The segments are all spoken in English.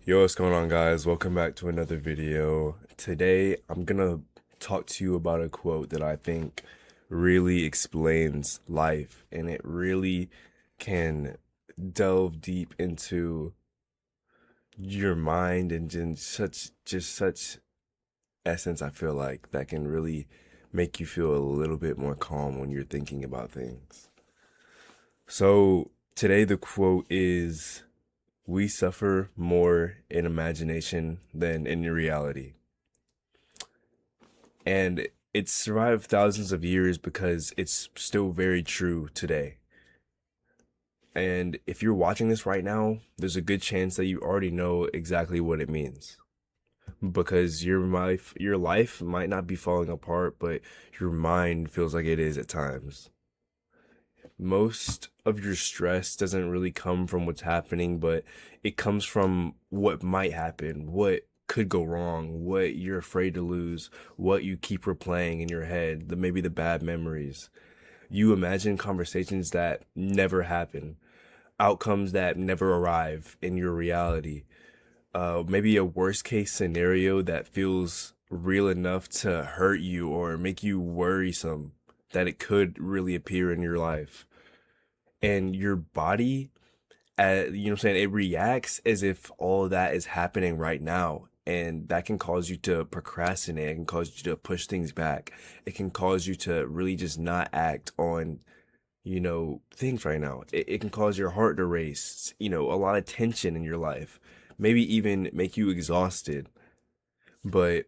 Yo, what's going on, guys? Welcome back to another video. Today, I'm gonna talk to you about a quote that I think really explains life, and it really can delve deep into your mind and just such essence. I feel like that can really make you feel a little bit more calm when you're thinking about things. So, today the quote is, "We suffer more in imagination than in reality." And it's survived thousands of years because it's still very true today. And if you're watching this right now, there's a good chance that you already know exactly what it means. Because your life might not be falling apart, but your mind feels like it is at times. Most of your stress doesn't really come from what's happening, but it comes from what might happen, what could go wrong, what you're afraid to lose, what you keep replaying in your head, maybe the bad memories. You imagine conversations that never happen, outcomes that never arrive in your reality. Maybe a worst case scenario that feels real enough to hurt you or make you worrisome that it could really appear in your life. And your body, you know what I'm saying, it reacts as if all of that is happening right now. And that can cause you to procrastinate. It can cause you to push things back. It can cause you to really just not act on, things right now. It can cause your heart to race, a lot of tension in your life, maybe even make you exhausted. But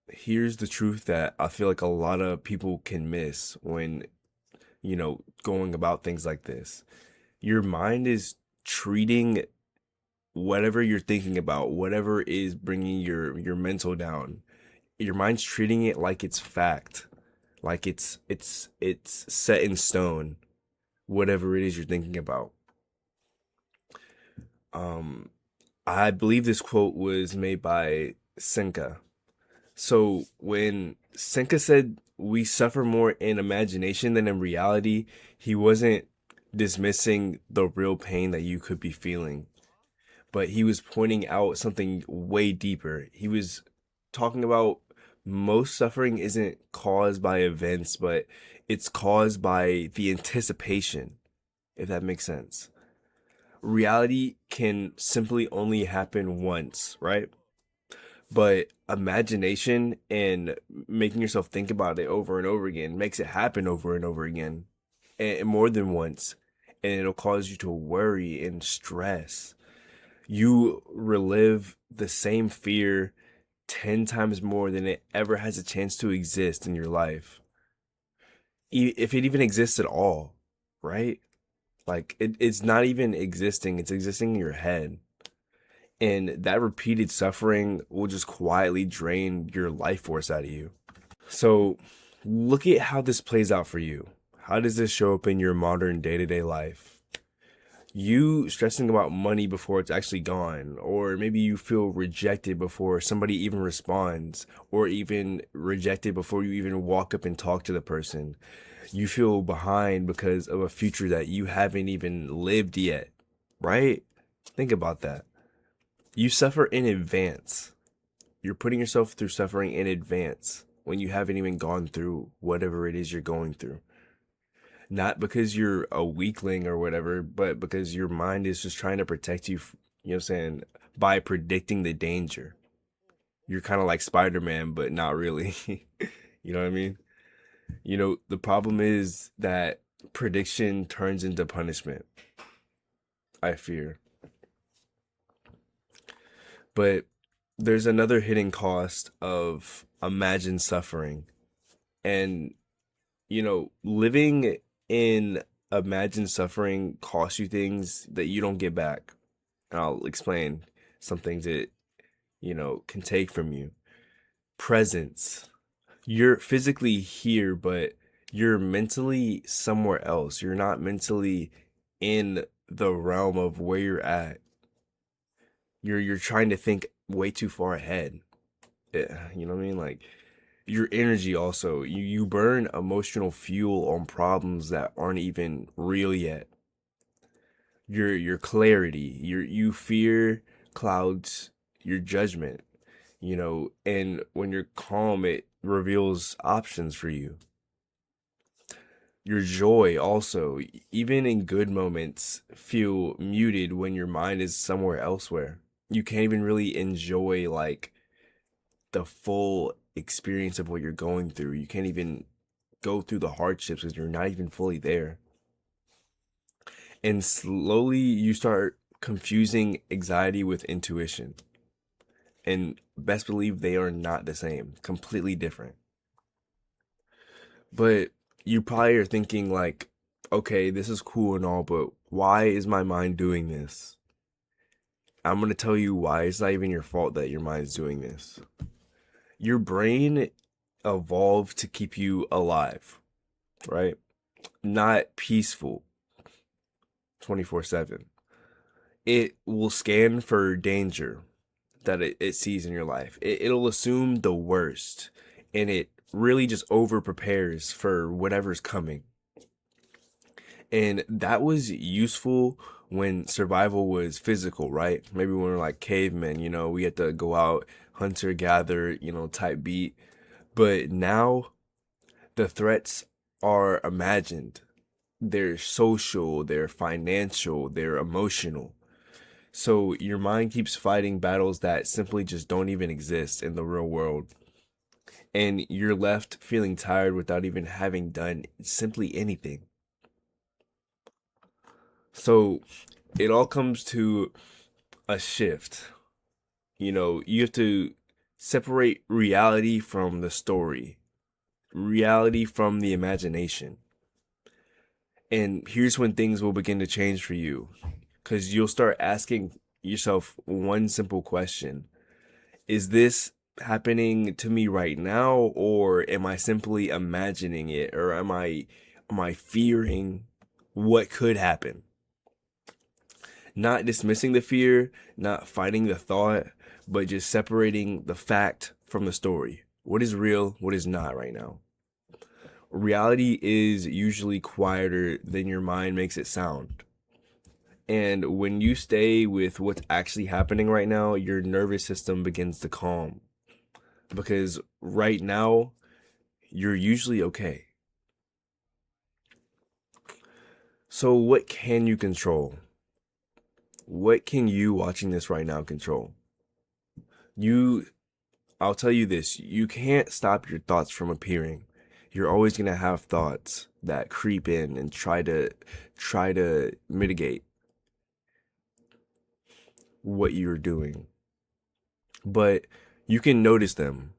here's the truth that I feel like a lot of people can miss when, going about things like this. Your mind is treating whatever you're thinking about, whatever is bringing your mental down. Your mind's treating it like it's fact, like it's set in stone, whatever it is you're thinking about. Um, I believe this quote was made by Seneca. So when Seneca said we suffer more in imagination than in reality, he wasn't dismissing the real pain that you could be feeling, but he was pointing out something way deeper. He was talking about most suffering isn't caused by events, but it's caused by the anticipation, if that makes sense. Reality can simply only happen once, right? But imagination and making yourself think about it over and over again makes it happen over and over again, and more than once. And it'll cause you to worry and stress. You relive the same fear 10 times more than it ever has a chance to exist in your life. If it even exists at all, right? Like it's not even existing, it's existing in your head. And that repeated suffering will just quietly drain your life force out of you. So, look at how this plays out for you. How does this show up in your modern day to day life? You stressing about money before it's actually gone, or maybe you feel rejected before somebody even responds, or even rejected before you even walk up and talk to the person. You feel behind because of a future that you haven't even lived yet, right? Think about that. You suffer in advance. You're putting yourself through suffering in advance when you haven't even gone through whatever it is you're going through. Not because you're a weakling or whatever, but because your mind is just trying to protect you, you know what I'm saying, by predicting the danger. You're kind of like Spider-Man, but not really. You know what I mean? The problem is that prediction turns into punishment, I fear. But there's another hidden cost of imagined suffering. And, living in imagined suffering costs you things that you don't get back. And I'll explain some things it, can take from you. Presence. You're physically here, but you're mentally somewhere else. You're not mentally in the realm of where you're at. You're trying to think way too far ahead. You know what I mean? Like your energy also. You burn emotional fuel on problems that aren't even real yet. Your clarity. You fear clouds your judgment, and when you're calm, it reveals options for you. Your joy also, even in good moments, feel muted when your mind is somewhere elsewhere. You can't even really enjoy like the full experience of what you're going through. You can't even go through the hardships because you're not even fully there. And slowly you start confusing anxiety with intuition. And best believe they are not the same, completely different. But you probably are thinking, like, okay, this is cool and all, but why is my mind doing this? I'm going to tell you why. It's not even your fault that your mind's doing this. Your brain evolved to keep you alive, right? Not peaceful 24/7. It will scan for danger that it sees in your life. It'll assume the worst, and it really just over prepares for whatever's coming. And that was useful when survival was physical, right? Maybe when we're like cavemen, we had to go out, hunter gatherer, type beat. But now the threats are imagined. They're social, they're financial, they're emotional. So your mind keeps fighting battles that simply just don't even exist in the real world. And you're left feeling tired without even having done simply anything. So it all comes to a shift. You have to separate reality from the story, reality from the imagination. And here's when things will begin to change for you, because you'll start asking yourself one simple question: is this happening to me right now, or am I simply imagining it, or am I fearing what could happen? Not dismissing the fear, not fighting the thought, but just separating the fact from the story. What is real, what is not right now? Reality is usually quieter than your mind makes it sound. And when you stay with what's actually happening right now, your nervous system begins to calm. Because right now, you're usually okay. So, what can you control? What can you watching this right now control? You, I'll tell you this, you can't stop your thoughts from appearing. You're always going to have thoughts that creep in and try to mitigate what you're doing. But you can notice them.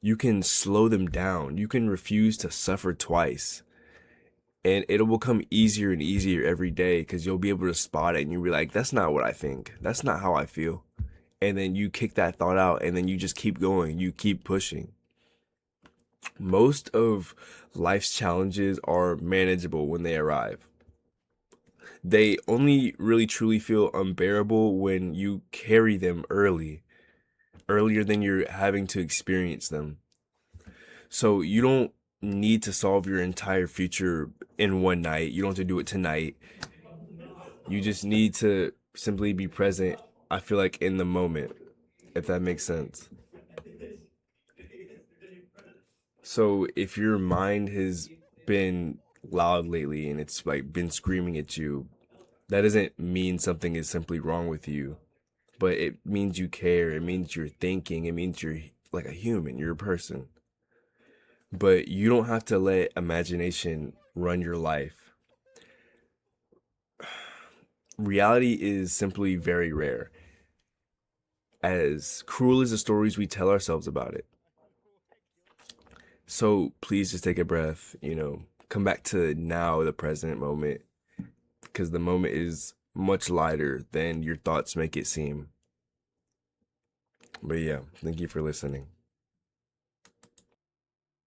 You can slow them down. You can refuse to suffer twice. And it'll become easier and easier every day because you'll be able to spot it and you'll be like, that's not what I think. That's not how I feel. And then you kick that thought out and then you just keep going. You keep pushing. Most of life's challenges are manageable when they arrive. They only really truly feel unbearable when you carry them earlier than you're having to experience them. So you don't need to solve your entire future in one night. You don't have to do it tonight. You just need to simply be present, I feel like, in the moment, if that makes sense. So if your mind has been loud lately and it's like been screaming at you, that doesn't mean something is simply wrong with you, but it means you care. It means you're thinking. It means you're like a human, you're a person. But you don't have to let imagination run your life. Reality is simply very rare, as cruel as the stories we tell ourselves about it. So please just take a breath, come back to now, the present moment, because the moment is much lighter than your thoughts make it seem. But yeah, thank you for listening.